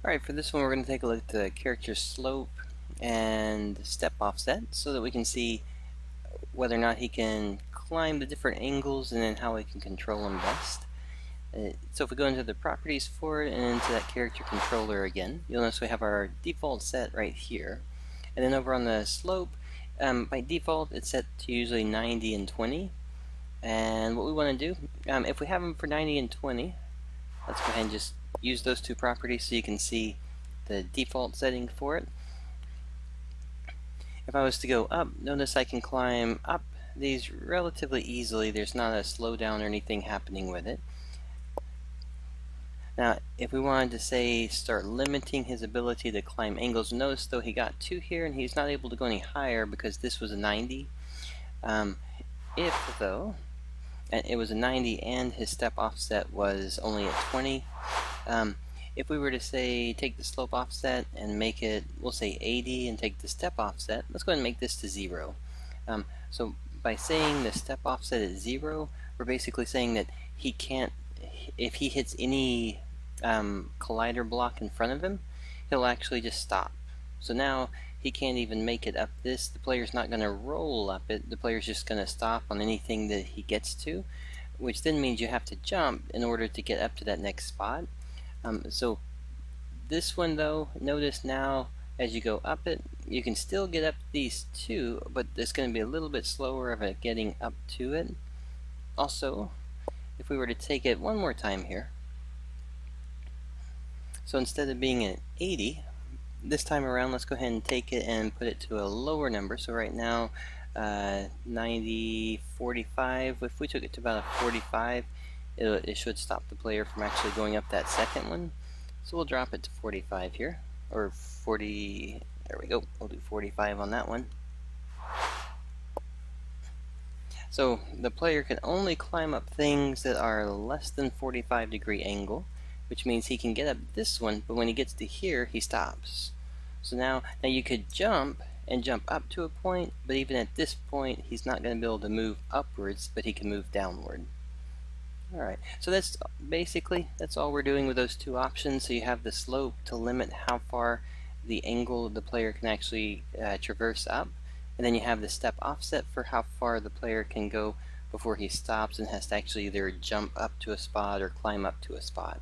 Alright, for this one we're going to take a look at the character slope and step offset so that we can see whether or not he can climb the different angles and then how we can control him best. So if we go into the properties for it and into that character controller again, you'll notice we have our default set right here. And then over on the slope, by default it's set to usually 90 and 20. And what we want to do, if we have them for 90 and 20, let's go ahead and just use those two properties so you can see the default setting for it. If I was to go up, notice I can climb up these relatively easily. There's not a slowdown or anything happening with it. Now, if we wanted to say start limiting his ability to climb angles, notice though he got 2 here and he's not able to go any higher because this was a 90. If though it was a 90 and his step offset was only at 20, if we were to say take the slope offset and make it, we'll say 80 and take the step offset, let's go ahead and make this to 0. So by saying the step offset is 0, we're basically saying that he can't, if he hits any collider block in front of him, he'll actually just stop. So now he can't even make it up this. The player's not going to roll up it. The player's just going to stop on anything that he gets to, which then means you have to jump in order to get up to that next spot. So this one though, notice now as you go up it, you can still get up these two, but it's going to be a little bit slower of it getting up to it. Also, if we were to take it one more time here, so instead of being at 80, this time around let's go ahead and take it and put it to a lower number. So right now 90, 45, if we took it to about a 45, it should stop the player from actually going up that second one. So we'll drop it to 45 here, or 40, there we go, we'll do 45 on that one. So the player can only climb up things that are less than 45-degree angle, which means he can get up this one, but when he gets to here, he stops. So now you could jump and jump up to a point, but even at this point, he's not going to be able to move upwards, but he can move downward. Alright, so that's basically, that's all we're doing with those two options. So you have the slope to limit how far the angle the player can actually traverse up, and then you have the step offset for how far the player can go before he stops and has to actually either jump up to a spot or climb up to a spot.